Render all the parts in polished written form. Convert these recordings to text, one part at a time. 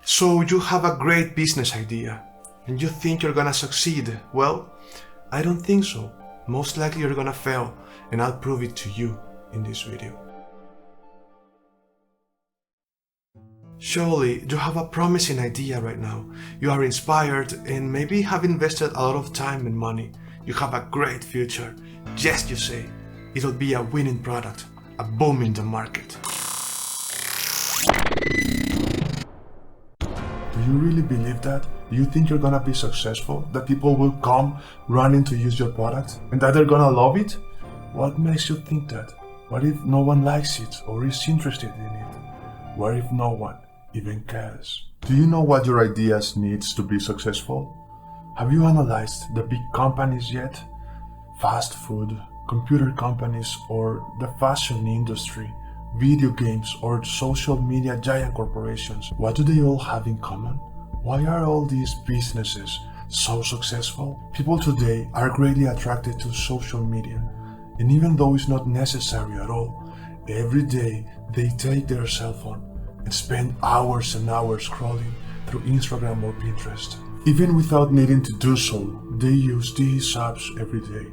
So you have a great business idea and you think you're gonna succeed. Well, I don't think so. Most likely you're gonna fail, and I'll prove it to you in this video. Surely you have a promising idea right now. You are inspired and maybe have invested a lot of time and money. You have a great future. Yes, you say. It'll be a winning product, a boom in the market. Do you really believe that? Do you think you're gonna be successful? That people will come running to use your product? And that they're gonna love it? What makes you think that? What if no one likes it or is interested in it? What if no one even cares? Do you know what your ideas needs to be successful? Have you analyzed the big companies yet? Fast food, computer companies, or the fashion industry, video games, or social media giant corporations? What do they all have in common? Why are all these businesses so successful? People today are greatly attracted to social media, and even though it's not necessary at all, every day they take their cell phone and spend hours and hours scrolling through Instagram or Pinterest. Even without needing to do so, they use these apps every day.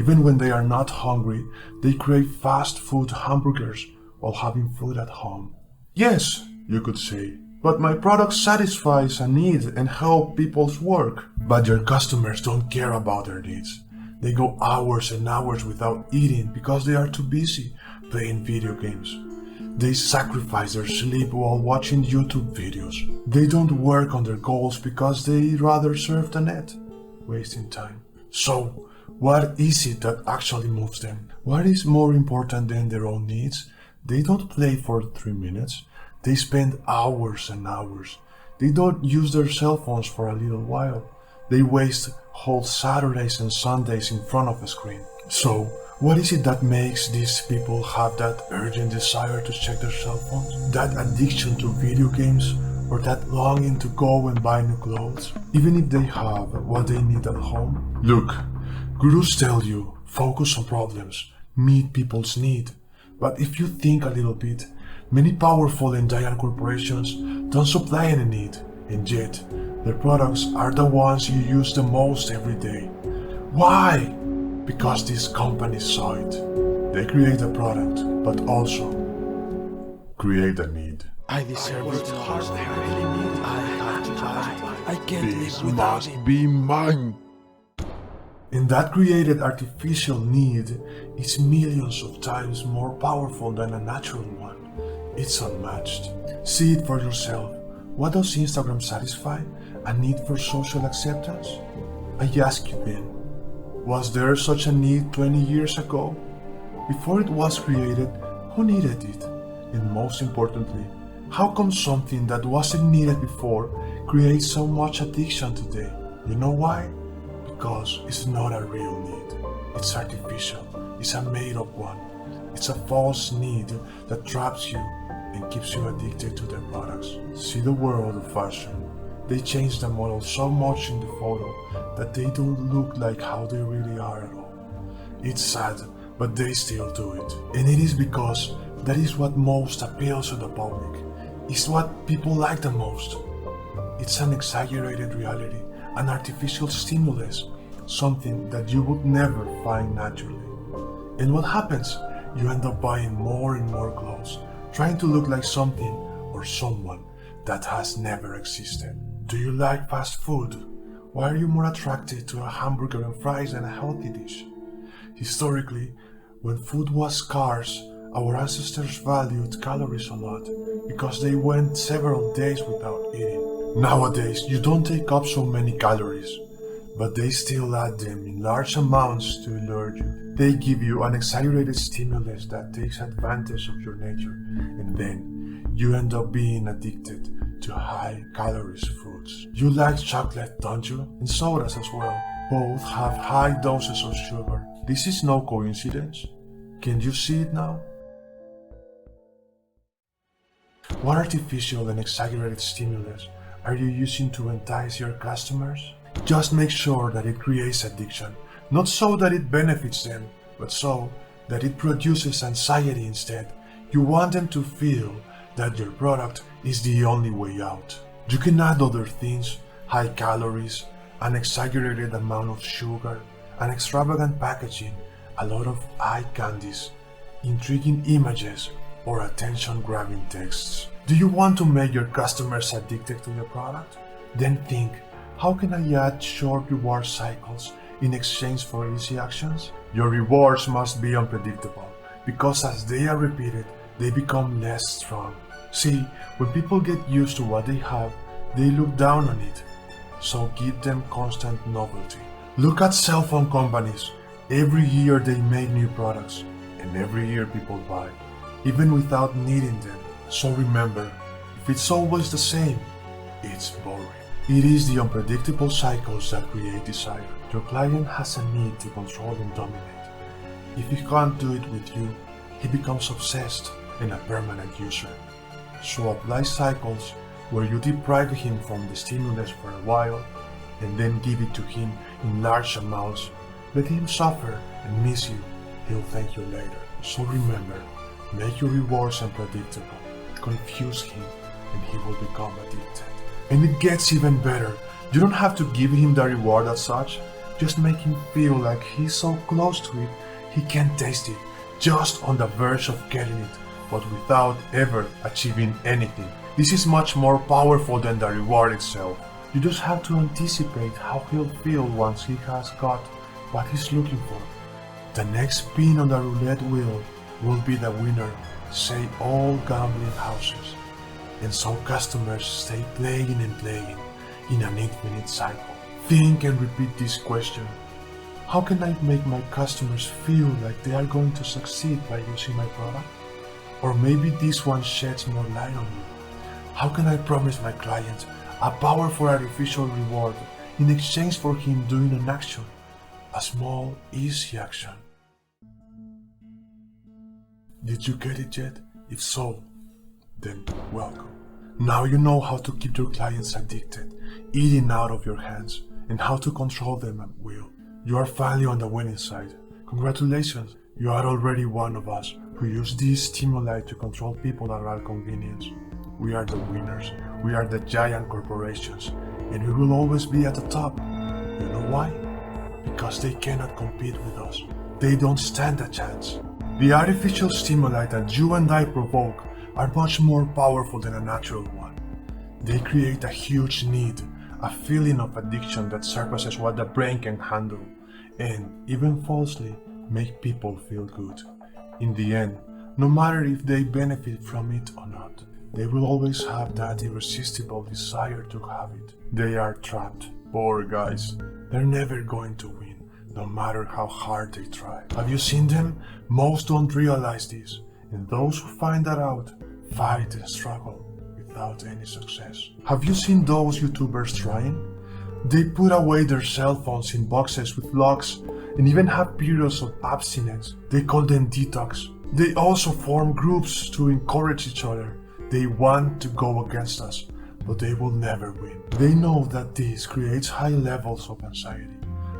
Even when they are not hungry, they crave fast food hamburgers while having food at home. Yes, you could say, but my product satisfies a need and helps people's work. But your customers don't care about their needs. They go hours and hours without eating because they are too busy playing video games. They sacrifice their sleep while watching YouTube videos. They don't work on their goals because they rather surf the net, wasting time. So, what is it that actually moves them? What is more important than their own needs? They don't play for 3 minutes. They spend hours and hours. They don't use their cell phones for a little while. They waste whole Saturdays and Sundays in front of a screen. So, what is it that makes these people have that urgent desire to check their cell phones? That addiction to video games? Or that longing to go and buy new clothes? Even if they have what they need at home? Look, gurus tell you, focus on problems, meet people's need. But if you think a little bit, many powerful and giant corporations don't supply any need, and yet their products are the ones you use the most every day. Why? Because these companies saw it. They create a product, but also create a need. I deserve it. I really need it. I have to have it. I can't This live without it. must be mine. And that created artificial need is millions of times more powerful than a natural one. It's unmatched. See it for yourself. What does Instagram satisfy? A need for social acceptance? I ask you then, was there such a need 20 years ago? Before it was created, who needed it? And most importantly, how come something that wasn't needed before creates so much addiction today? You know why? Because it's not a real need. It's artificial. It's a made-up one. It's a false need that traps you and keeps you addicted to their products. See the world of fashion. They change the model so much in the photo that they don't look like how they really are at all. It's sad, but they still do it. And it is because that is what most appeals to the public. It's what people like the most. It's an exaggerated reality, an artificial stimulus, something that you would never find naturally. And what happens? You end up buying more and more clothes, trying to look like something or someone that has never existed. Do you like fast food? Why are you more attracted to a hamburger and fries than a healthy dish? Historically, when food was scarce, our ancestors valued calories a lot because they went several days without eating. Nowadays, you don't take up so many calories, but they still add them in large amounts to lure you. They give you an exaggerated stimulus that takes advantage of your nature, and then you end up being addicted to high calories foods. You like chocolate, don't you? And sodas as well. Both have high doses of sugar. This is no coincidence. Can you see it now? What artificial and exaggerated stimulus are you using to entice your customers? Just make sure that it creates addiction, not so that it benefits them, but so that it produces anxiety instead. You want them to feel that your product is the only way out. You can add other things, high calories, an exaggerated amount of sugar, an extravagant packaging, a lot of eye candies, intriguing images, or attention-grabbing texts. Do you want to make your customers addicted to your product? Then think, how can I add short reward cycles in exchange for easy actions? Your rewards must be unpredictable, because as they are repeated, they become less strong. See, when people get used to what they have, they look down on it. So give them constant novelty. Look at cell phone companies. Every year they make new products, and every year people buy, even without needing them. So remember, if it's always the same, it's boring. It is the unpredictable cycles that create desire. Your client has a need to control and dominate. If he can't do it with you, he becomes obsessed and a permanent user. So apply cycles where you deprive him from the stimulus for a while and then give it to him in large amounts. Let him suffer and miss you. He'll thank you later. So remember, make your rewards unpredictable. Confuse him and he will become addicted. And it gets even better. You don't have to give him the reward as such. Just make him feel like he's so close to it, he can taste it, just on the verge of getting it, but without ever achieving anything. This is much more powerful than the reward itself. You just have to anticipate how he'll feel once he has got what he's looking for. The next spin on the roulette wheel will be the winner, say all gambling houses. And so customers stay playing and playing in an infinite cycle. Think and repeat this question. How can I make my customers feel like they are going to succeed by using my product? Or maybe this one sheds more light on you. How can I promise my client a powerful artificial reward in exchange for him doing an action? A small, easy action. Did you get it yet? If so, then welcome. Now you know how to keep your clients addicted, eating out of your hands, and how to control them at will. You are finally on the winning side. Congratulations, you are already one of us who use these stimuli to control people at our convenience. We are the winners, we are the giant corporations, and we will always be at the top. You know why? Because they cannot compete with us. They don't stand a chance. The artificial stimuli that you and I provoke are much more powerful than a natural one. They create a huge need, a feeling of addiction that surpasses what the brain can handle, and, even falsely, make people feel good. In the end, no matter if they benefit from it or not, they will always have that irresistible desire to have it. They are trapped. Poor guys. They're never going to win, no matter how hard they try. Have you seen them? Most don't realize this, and those who find that out fight and struggle without any success. Have you seen those YouTubers trying? They put away their cell phones in boxes with locks and even have periods of abstinence. They call them detox. They also form groups to encourage each other. They want to go against us, but they will never win. They know that this creates high levels of anxiety,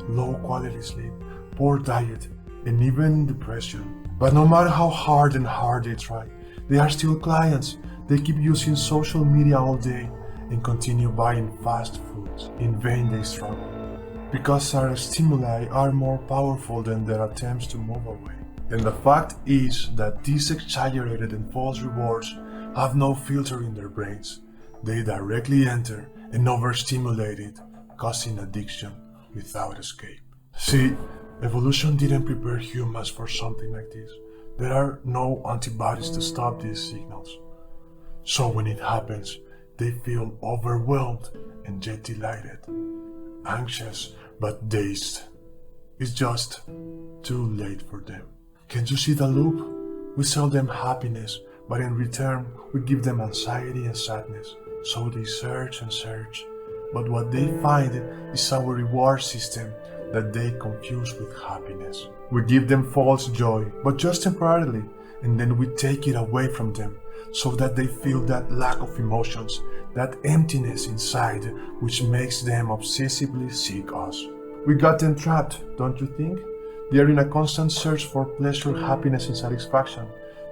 low quality sleep, poor diet, and even depression. But no matter how hard they try, they are still clients. They keep using social media all day and continue buying fast foods. In vain they struggle, because our stimuli are more powerful than their attempts to move away. And the fact is that these exaggerated and false rewards have no filter in their brains. They directly enter and overstimulate it, causing addiction without escape. See, evolution didn't prepare humans for something like this. There are no antibodies to stop these signals. So when it happens, they feel overwhelmed and yet delighted, anxious but dazed. It's just too late for them. Can you see the loop? We sell them happiness, but in return we give them anxiety and sadness. So they search and search, but what they find is our reward system that they confuse with happiness. We give them false joy, but just temporarily, and then we take it away from them, so that they feel that lack of emotions, that emptiness inside, which makes them obsessively seek us. We got them trapped, don't you think? They are in a constant search for pleasure, happiness, and satisfaction,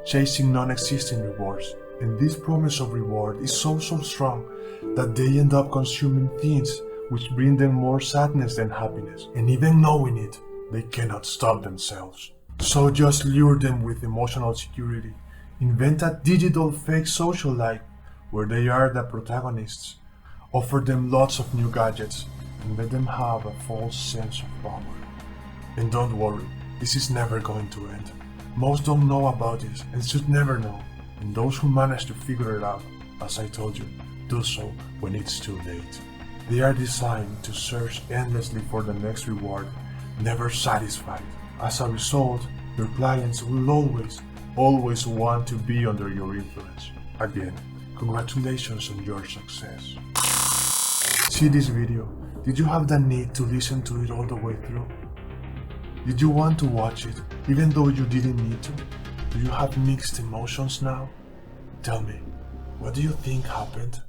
chasing non-existing rewards. And this promise of reward is so strong that they end up consuming things which bring them more sadness than happiness. And even knowing it, they cannot stop themselves. So just lure them with emotional security. Invent a digital fake social life where they are the protagonists. Offer them lots of new gadgets and let them have a false sense of power. And don't worry, this is never going to end. Most don't know about this and should never know. And those who manage to figure it out, as I told you, do so when it's too late. They are designed to search endlessly for the next reward, never satisfied. As a result, your clients will always want to be under your influence. Again, congratulations on your success. See this video? Did you have the need to listen to it all the way through? Did you want to watch it even though you didn't need to? Do you have mixed emotions now? Tell me, what do you think happened?